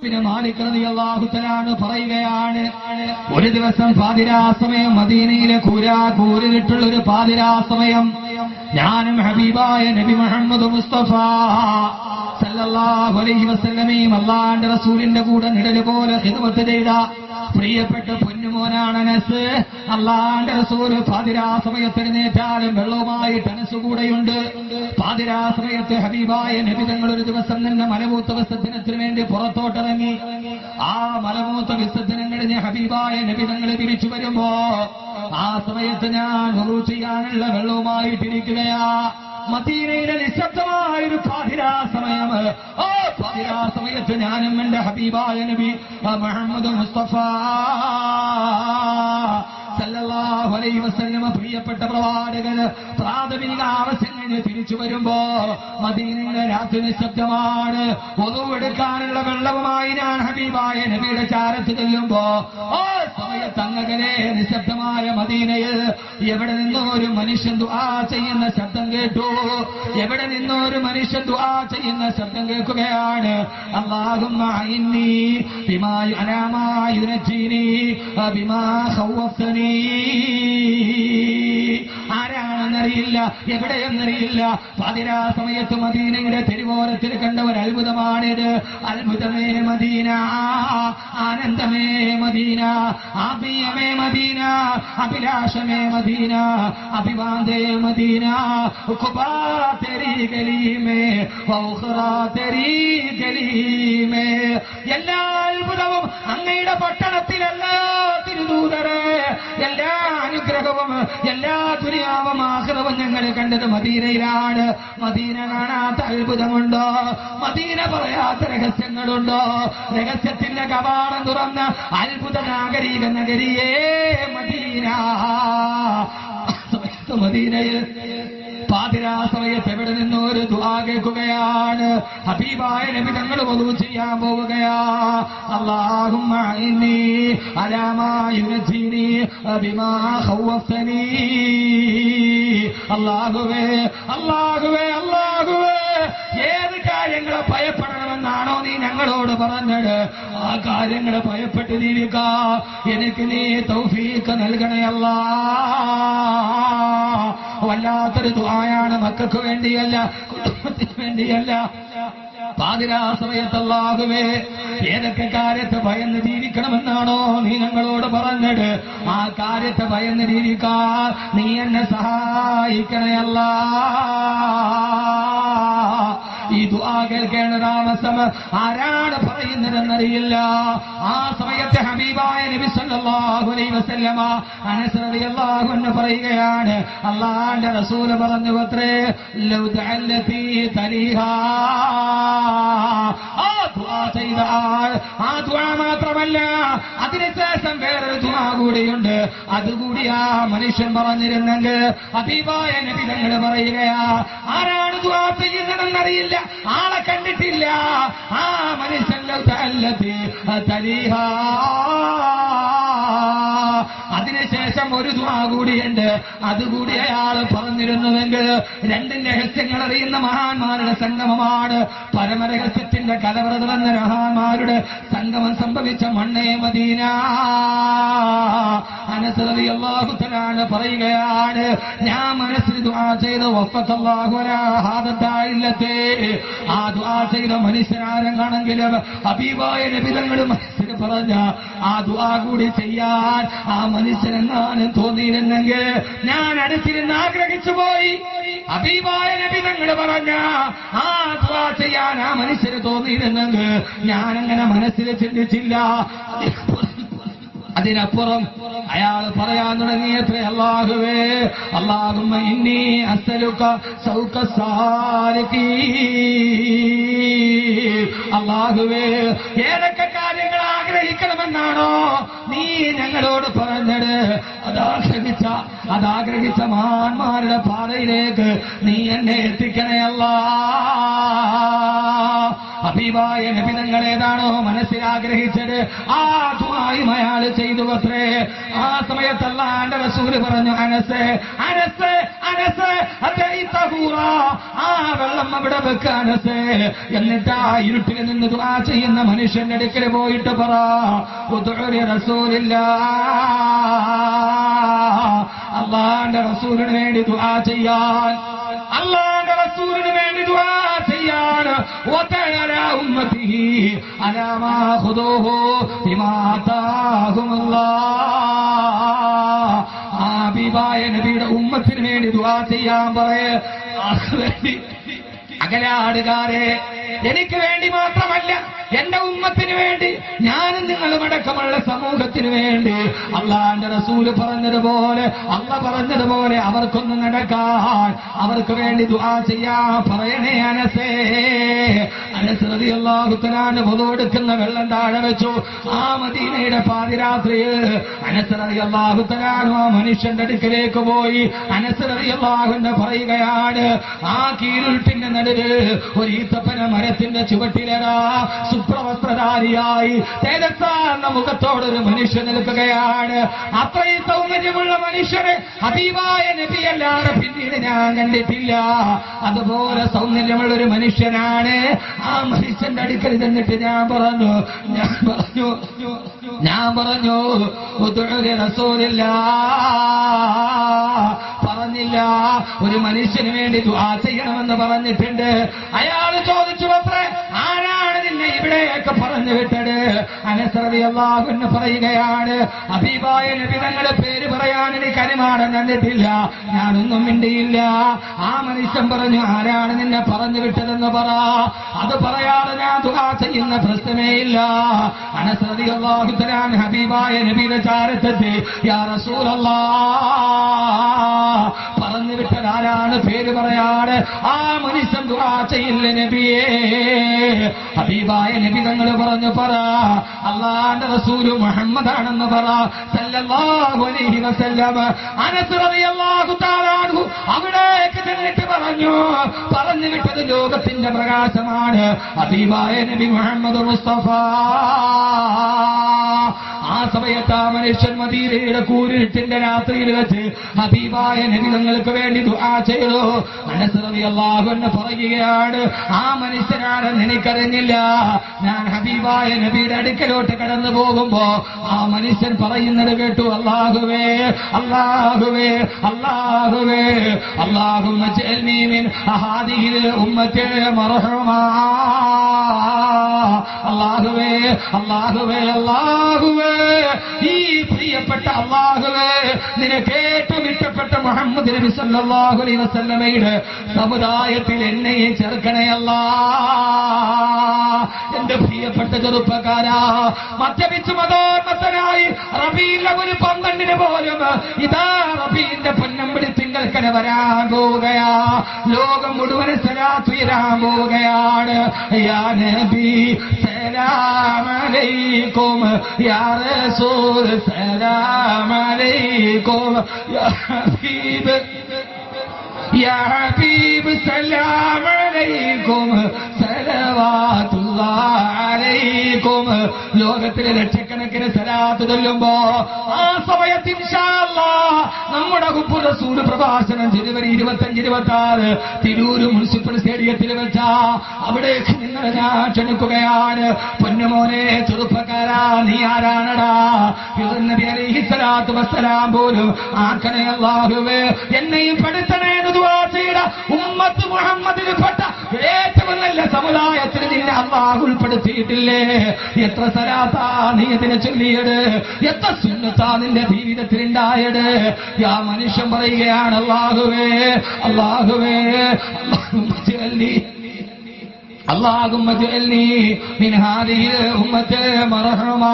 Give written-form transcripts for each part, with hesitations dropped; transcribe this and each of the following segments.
Bin Malik റളിയല്ലാഹു തആല പറയുകയാണ്, ഒരു ദിവസം പാതിരാ സമയം മദീനയിലെ കൂരിട്ടുള്ള ഒരു പാതിരാ സമയം ഞാനും ഹബീബായ നബി മുഹമ്മദ് മുസ്തഫ സല്ലല്ലാഹു അലൈഹി വസല്ലമയും അല്ലാഹുവിന്റെ റസൂലിന്റെ കൂടെ നിഴല് പോലെ ഖിദ്മത്ത് ചെയ്ത പ്രിയപ്പെട്ട പൊന്നുമോനാണ് അനസ്. അല്ലാഹുവിന്റെ റസൂൽ പാതിരാ സമയത്ത് എഴുന്നേറ്റാലും വെള്ളവുമായിട്ട് അനസ് കൂടെയുണ്ട്. പാതിരാ സമയത്ത് ഹബീബായ നബി തങ്ങൾ ഒരു ദിവസം തന്നെ മലമൂത്ര വിസർജനത്തിന് വേണ്ടി പുറത്തോട്ടിറങ്ങി. ആ മലമൂത്ര വിസർജനം കഴിഞ്ഞ് ഹബീബായ നബി തങ്ങൾ തിരിച്ചു വരുമ്പോ ആ സമയത്ത് ഞാൻ വുളൂ ചെയ്യാനുള്ള വെള്ളവുമായിട്ടിരിക്കുകയാ. മദീനയിലെ നിശബ്ദമായൊരു പാതിരാ സമയം. ആ പാതിരാ സമയത്ത് ഞാനും എന്റെ ഹബീബായ നബി മുഹമ്മദ് മുസ്തഫ സല്ലല്ലാഹു അലൈഹി വസല്ലമ പ്രിയപ്പെട്ട പ്രവാചകന് പ്രാഥമിക ആവശ്യങ്ങൾ തിരിച്ചു വരുമ്പോ മദീനയിലെ രാത്രി നിശബ്ദമാണ്. വുളൂ എടുക്കാനുള്ള വെള്ളവുമായി ഞാൻ ഹബീബായ നബിയുടെ ചാരത്ത് ചെല്ലുമ്പോ ആ സമയത്ത് അങ്ങനെ നിശബ്ദമായ മദീനയിൽ എവിടെ നിന്നോ ഒരു മനുഷ്യൻ ദുആ ചെയ്യുന്ന ശബ്ദം കേട്ടു. എവിടെ നിന്നോ ഒരു മനുഷ്യൻ ദുആ ചെയ്യുന്ന ശബ്ദം കേൾക്കുകയാണ്. അല്ലാഹുമ്മ ഇന്നീ ബിമാ അനാമാ യുനജീനി ബിമാ ഖൗഫ്തനി. ആരാണെന്നറിയില്ല, എവിടെയെന്നറിയില്ല. പാതിരാ സമയത്ത് മദീനയുടെ തെരുവോരത്തിൽ കണ്ട ഒരു അത്ഭുതമാണിത്. അത്ഭുതമേ മദീന, ആനന്ദമേ മദീന, ആബിയമേ മദീന, അഭിലാഷമേ മദീന, അഭിവാദേ മദീന, ഖുബാ തെരീ ഗലീമേ വൗഖറാ തെരീ ഗലീമേ. എല്ലാ അത്ഭുതവും അങ്ങയുടെ പട്ടണത്തിലല്ല തിരുദൂതരെ. എല്ലാ അനുഗ്രഹവും എല്ലാ ദുനിയാവും ആഖിറവും ഞങ്ങൾ കണ്ടത് മദീനയിലാണ്. മദീന കാണാത്ത അത്ഭുതമുണ്ടോ? മദീന പറയാത്ത രഹസ്യങ്ങളുണ്ടോ? രഹസ്യത്തിന്റെ കവാടം തുറന്ന അത്ഭുത നാഗരിക നഗരിയേ മദീന. മദീനയിൽ പാതിരാ സമയത്ത് എവിടെ നിന്നോ ഒരു ദുആ കേൾക്കുകയാണ്. ഹബീബായ നബി തങ്ങൾ വുളൂ ചെയ്യാൻ പോവുകയാ. അല്ലാഹുമ്മ ഇന്നീ അലാ മാ യുനജീനി ബിമാ ഖൗഫ്തനി. അല്ലാഹുവേ അല്ലാഹുവേ അല്ലാഹുവേ, ഏത് കാര്യങ്ങളെ ഭയപ്പെടണമെന്നാണോ നീ ഞങ്ങളോട് പറഞ്ഞത്, ആ കാര്യങ്ങളെ ഭയപ്പെട്ട് ജീവിക്കാ എനിക്ക് നീ തൗഫീഖ് നൽകണേ അല്ലാ. വല്ലാത്തൊരു ദുആയാണ്. മക്കൾക്ക് വേണ്ടിയല്ല, കുടുംബത്തിന് വേണ്ടിയല്ല. പാതിരാ സമയത്ത് അല്ലാഹുവേ, ഏതൊക്കെ കാര്യത്തെ ഭയന്ന് ജീവിക്കണമെന്നാണോ നീ ഞങ്ങളോട് പറഞ്ഞത്, ആ കാര്യത്തെ ഭയന്ന് ജീവിക്കാൻ നീ എന്നെ സഹായിക്കണേ അല്ലാ. ഈ ദുആ കേൾക്കേണ്ട താമസം ആരാണ് പറയുന്നതെന്നറിയില്ല. ആ സമയത്ത് ഹബീബായ നബി സല്ലല്ലാഹു അലൈഹി വസല്ലമ അനസ് റളിയല്ലാഹു അൻഹു പറയുകയാണ്, അല്ലാഹുവിന്റെ റസൂൽ പറഞ്ഞു അത്രേ, ലൗ ദഅല്ലതി തലിഹാ. ആ ദുആ ചെയ്ത ആൾ, ആ ദുആ മാത്രമല്ല അതിനുശേഷം വേറൊരു ദുആ കൂടിയുണ്ട്. അതുകൂടി ആ മനുഷ്യൻ പറഞ്ഞിരുന്നെങ്കിൽ ഹബീബായ നബി തങ്ങൾ പറയുകയാ, ആരാണ് ദുആ ചെയ്യുന്നതെന്നറിയില്ല, ആളെ കണ്ടിട്ടില്ല. ആ മനുഷ്യൻ അതിനുശേഷം ഒരു ദുആ കൂടിയുണ്ട്. അതുകൂടി അയാൾ പറഞ്ഞിരുന്നുവെങ്കിൽ രണ്ടും രഹസ്യങ്ങൾ അറിയുന്ന മഹാന്മാരുടെ സംഗമമാണ്. പരമരഹസ്യത്തിന്റെ കലവറ തുറന്ന മഹാന്മാരുടെ സംഗമം സംഭവിച്ച മണ്ണേ മദീന. അനസ് റളിയല്ലാഹു തആല പറയുകയാണ്, ഞാൻ മനസ്സിൽ ദുആ ചെയ്ത വഫഖല്ലാഹു അലാ ഹാദത്തായില്ലത്തെ. ആ ദുആ ചെയ്ത മനുഷ്യനാരെങ്കിലും ഹബീബായ നബി തങ്ങൾ മനസ്സിൽ പറഞ്ഞ ആ ദുആ കൂടി ചെയ്യാൻ ആ മനുഷ്യനെങ്ങാനും തോന്നിയിരുന്നെങ്കിൽ ഞാൻ അടുത്തിരുന്ന് ആഗ്രഹിച്ചു പോയി. ഹബീബായ നബി തങ്ങൾ പറഞ്ഞ ആ ദുആ ചെയ്യാൻ ആ മനുഷ്യന് തോന്നിയിരുന്നെങ്കിൽ ഞാനങ്ങനെ മനസ്സിൽ ചിന്തിച്ചില്ല. അതിനപ്പുറം അയാൾ പറയാൻ തുടങ്ങിയത്രേ, അല്ലാഹുവേ അല്ലാഹുമ്മ ഇന്നി അസ്അലുക സൗക സാരിഖീ. അല്ലാഹുവേ, ഏതൊക്കെ കാര്യങ്ങൾ ആഗ്രഹിക്കണമെന്നാണോ നീ ഞങ്ങളോട് പറഞ്ഞത്, അതാഗ്രഹിച്ച മഹാന്മാരുടെ പാതയിലേക്ക് നീ എന്നെ എത്തിക്കണേ അല്ലാ. ഹബീബായ നബി തങ്ങൾ ഏതാണോ മനസ്സിലാഗ്രഹിച്ചത് ആ ദുആയും അയാൾ ചെയ്തു അത്രേ. ആ സമയത്ത് അല്ലാഹുവിന്റെ റസൂല് പറഞ്ഞു, അനസ് അനസ് അനസ് ആ വെള്ളം അവിടെ വെക്ക് അനസ്. എന്നിട്ട് ആ ഇരുട്ടിൽ നിന്ന് ദുആ ചെയ്യുന്ന മനുഷ്യന്റെ അടുക്കൽ പോയിട്ട് പറ, അല്ലാഹുവിന്റെ റസൂലിന് വേണ്ടി ദുആ ചെയ്യാൻ, അല്ലാഹുവിന്റെ റസൂലിന് വേണ്ടി ദുആ ചെയ്യാൻ. വതഅലാ ഉമ്മതിഹി അലാ മാ ഖുദൂഹു ബിമാ ആതാഹുമുല്ലാഹ്. ഹബീബായ നബിയുടെ ഉമ്മത്തിന് വേണ്ടി ദുആ ചെയ്യാൻ പറയേ. അകലാടുകാരെ, എനിക്ക് വേണ്ടി മാത്രമല്ല, എന്റെ ഉമ്മത്തിന് വേണ്ടി, ഞാനും നിങ്ങളും അടക്കമുള്ള സമൂഹത്തിന് വേണ്ടി അള്ളാന്റെ റസൂല് പറഞ്ഞതുപോലെ, അള്ള പറഞ്ഞതുപോലെ അവർക്കൊന്ന് നടക്കാൻ, അവർക്ക് വേണ്ടി ദുആ ചെയ്യാൻ പറയണേ അനസേ. അനസ് റളിയല്ലാഹു തആല വദുവെടുക്കുന്ന വെള്ളം താഴെ വെച്ചു. ആ മദീനയുടെ പാതിരാത്രിയിൽ അനസ് റളിയല്ലാഹു തആല ആ മനുഷ്യന്റെ അടുക്കലേക്ക് പോയി. അനസ് റളിയല്ലാഹു അൻഹു പറയുകയാണ്, ആ കീരുട്ടിന്റെ നടുവിൽ ഒരു ഈത്തപ്പന മരത്തിന്റെ ചുവട്ടിലടാ സുപ്രവസ്ത്രധാരിയായി തേജസ്സാർന്ന മുഖത്തോടൊരു മനുഷ്യൻ നിൽക്കുകയാണ്. അത്രയും സൗന്ദര്യമുള്ള മനുഷ്യനെ ഹബീബായ നബിയല്ലാതെ പിന്നീട് ഞാൻ കണ്ടിട്ടില്ല. അതുപോലെ സൗന്ദര്യമുള്ള ഒരു മനുഷ്യനാണ്. ആ മനുഷ്യന്റെ അടുക്കൽ ചെന്നിട്ട് ഞാൻ പറഞ്ഞു പറഞ്ഞില്ല, ഒരു മനുഷ്യന് വേണ്ടി ദുആ ചെയ്യണമെന്ന് പറഞ്ഞിട്ടുണ്ട്. അയാൾ ചോദിച്ചു, അത്രേ ആരാണ് നിന്നെ ഇവിടെയൊക്കെ പറഞ്ഞു വിട്ടത്? അനസ് റളിയല്ലാഹു അൻഹു പറയുകയാണ്, ഹബീബായ നബി തങ്ങളുടെ പേര് പറയാൻ എനിക്ക് അനുമാനം തന്നിട്ടില്ല, ഞാനൊന്നും മിണ്ടിയില്ല. ആ മനുഷ്യൻ പറഞ്ഞു, ആരാണ് നിന്നെ പറഞ്ഞു വിട്ടതെന്ന് പറ, അത് പറയാതെ ഞാൻ ദുആ ചെയ്യുന്ന പ്രശ്നമേ ഇല്ല. അനസ് റളിയല്ലാഹു തആല ഹബീബായ നബിയുടെ ചാരത്തെത്തി, യാ റസൂലല്ലാഹ്, പറഞ്ഞു വിട്ടത് ആരാണ്? പേര് പറയാതെ ആ മനുഷ്യൻ ദുആ ചെയ്യില്ല നബിയേ. ഹബീബായ നബി തങ്ങൾ പറഞ്ഞു, പറ അല്ലാഹുവിന്റെ റസൂൽ മുഹമ്മദാണെന്ന് പറ സല്ലല്ലാഹു അലൈഹി വസല്ലം. അനസ് റളിയല്ലാഹു തആല അൻഹു അവിടേക്ക് ചെന്നിട്ട് പറഞ്ഞു വിട്ടത് ലോകത്തിന്റെ പ്രകാശമാണ് ഹബീബായ നബി മുഹമ്മദ് മുസ്തഫ. ആ സമയത്ത് ആ മനുഷ്യൻ മദീനയുടെ കൂരിട്ടിന്റെ രാത്രിയിൽ വെച്ച് ഹബീബായ നബി തങ്ങൾക്ക് വേണ്ടി ദുആ ചെയ്തു. അനസ് റളിയല്ലാഹു അൻഹു പറയുകയാണ്, ആ മനുഷ്യനാണെന്ന് എനിക്കറിഞ്ഞില്ല. ഞാൻ ഹബീബായ നബിയുടെ അടുക്കലോട്ട് കടന്നു പോകുമ്പോ ആ മനുഷ്യൻ പറയുന്നത് കേട്ടു, അല്ലാഹുവേ അല്ലാഹുവേ അല്ലാഹുവേ അല്ലാഹുമ്മ ജഅൽനി മിൻ ഹാദിഹിൽ ഉമ്മത്തി മർഹൂമാ. അല്ലാഹുവേ അല്ലാഹുവേ അല്ലാഹുവേ, ഈ പ്രിയപ്പെട്ട അല്ലാഹുവേ, നിനക്ക് ഏറ്റവും ഇഷ്ടപ്പെട്ട മുഹമ്മദ് നബി സല്ലല്ലാഹു അലൈഹി വസല്ലമയുടെ സമുദായത്തിൽ എന്നെയും ചേർക്കണേ അല്ലാഹ്. എന്റെ പ്രിയപ്പെട്ട ചെറുപ്പക്കാരാ, മദ്യപിച്ചു മതോന്മത്തനായി റബീഉൽ അവ്വൽ 12 പോലും ഇതാ റബീന്റെ പൊന്നമ്പടി തിങ്കൽക്കര വരാൻ പോവുകയാ. ലോകം മുഴുവൻ സലാത്ത് ഉയരാൻ പോവുകയാണ്. യാ നബി സലാം അലൈക്കും, യാ റസൂൽ സലാം അലൈക്കും, യാ ഹബീബ് യാ ഹബീബ് സലാം അലൈക്കും, സലവാത്തുല്ലാഹി അലൈക്കും. ലോകത്തിലെ ലക്ഷക്കണക്കിന് സലാത്ത് ചൊല്ലുമ്പോ ആ സമയത്ത് ഇൻഷാ അല്ലാഹ് നമ്മുടെ ഹുബ്ബുർ റസൂൽ പ്രഭാഷണം ജനുവരി 25-26 തിരൂര് മുനിസിപ്പൽ സ്റ്റേഡിയത്തിൽ വെച്ചാ അവിടേക്ക് നിങ്ങളെ ഞാൻ ക്ഷണിക്കുകയാണ്. പൊന്നുമോനെ ചെറുപ്പക്കാരാ, നീ ആരാണടാ? നബി അലൈഹിസ്സലാത്തു വസ്സലാം പോലും ആക്കണേ അല്ലാഹുവേ, എന്നെയും പെടുത്തണേ എന്ന് ദുആ ചെയ്ത ഉമ്മത്ത് മുഹമ്മദിൽ പെട്ട ഏറ്റവും നല്ല സമുദായത്തിൽ നിന്നെ അല്ലാഹു ഉൾപ്പെടുത്തിയിട്ടില്ലേ? എത്ര സലാത്താ നീ ഇതിനെ ചൊല്ലിയത്, എത്ര സുന്നത്താ നിന്റെ ജീവിതത്തിൽ ഉണ്ടായത്? യാ മനുഷ്യൻ പറയുകയാണ്, അല്ലാഹുവേ അല്ലാഹുവേ അല്ലാഹുമ്മ ജഅൽനി മിൻ ഹാദിഹിൽ ഉമ്മത്തി മർഹൂമാ.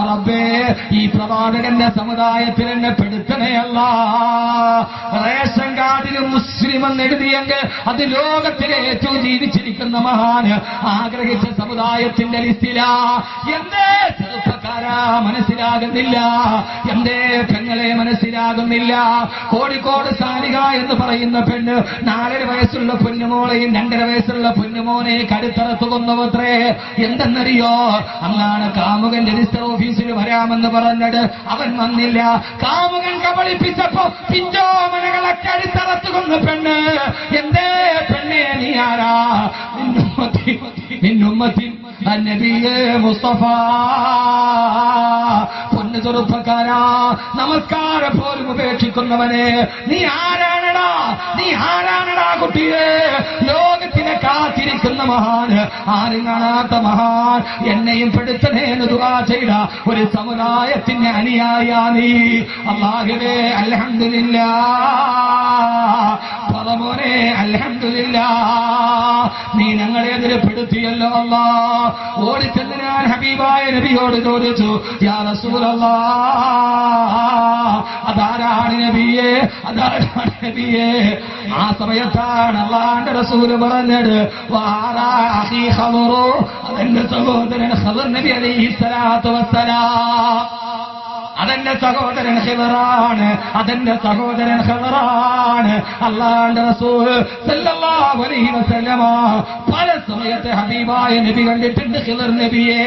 റബ്ബേ, ഈ പ്രവാചകന്റെ സമുദായത്തിൽ എന്നെ പെടുത്തണേ അല്ലാഹ്. റേഷൻ കാർഡിൽ മുസ്ലിം എന്ന് എഴുതിയെങ്കിൽ അത് ലോകത്തിലെ ഏറ്റവും ജീവിച്ചിരിക്കുന്ന മഹാന് ആഗ്രഹിച്ച സമുദായത്തിന്റെ ലിസ്റ്റിലാ. എന്തേ ചെറുപ്പക്കാർ ഇതാരാ മനസ്സിലാകുന്നില്ല? എന്തേ പെങ്ങളെ മനസ്സിലാകുന്നില്ല? കോഴിക്കോട് സാലിക എന്ന് പറയുന്ന പെണ്ണ് 4 വയസ്സുള്ള പൊന്നുമോളെയും 2.5 വയസ്സുള്ള പൊന്നുമോനെ കടുത്തറത്തു കൊന്നവത്രേ. എന്തെന്നറിയോ? അങ്ങാണ് കാമുകൻ രജിസ്റ്റർ ഓഫീസിൽ വരാമെന്ന് പറഞ്ഞത്. അവൻ വന്നില്ല. കാമുകൻ കബളിപ്പിച്ചപ്പോ പിഞ്ചോമനകളെ കടുത്തറത്തു കൊന്ന പെണ്ണ്. എന്തേ പെണ്ണെ നീ ആരാ? മിന്നുമ്മത്തി നബിയേ മുസ്തഫ. പൊന്നു ചെറുപ്പക്കാരാ, നമസ്കാരം പോലും ഉപേക്ഷിക്കുന്നവനെ, നീ ആരാണടാ? നീ ആരാണടാ കുട്ടിയെ? ലോകത്തിനെ കാത്തിരിക്കുന്ന മഹാന്, ആരും കാണാത്ത മഹാൻ, എന്നെയും പെടുത്തണേന്ന് ദുആ ചെയ്ത ഒരു സമുദായത്തിന്റെ അനുയായിയാ നീ. അല്ലാഹുവേ അൽഹംദുലില്ലാഹ്. പറമോനെ അൽഹംദുലില്ലാഹ്. നീ ഞങ്ങളെ എതിരപ്പെടുത്തിയല്ലോ അല്ലാ. ഓടിച്ചെന്ന് ഞാൻ ഹബീബായ നബിയോട് ചോദിച്ചു, യാ റസൂലല്ലാഹ്, അതാരാണ് നബിയേ? അതാരാണ് നബിയേ? ആ സമയത്താണ് അല്ലാഹുവിന്റെ റസൂല് പറഞ്ഞത്, വആറാ അഖീ ഖദറു, അതെന്റെ സഹോദരൻ ഖദർ നബി അലൈഹിസ്സലാത്തു വസ്സലാം. അതെന്റെ സഹോദരൻ ഖദറാണ്. അതെന്റെ സഹോദരൻ ഖദറാണ്. അല്ലാഹുവിന്റെ റസൂൽ സല്ലല്ലാഹു അലൈഹി വസല്ലമ പല സമയത്ത് ഹബീബായ നബി കണ്ടിട്ടുണ്ട് ഖദർ നബിയെ.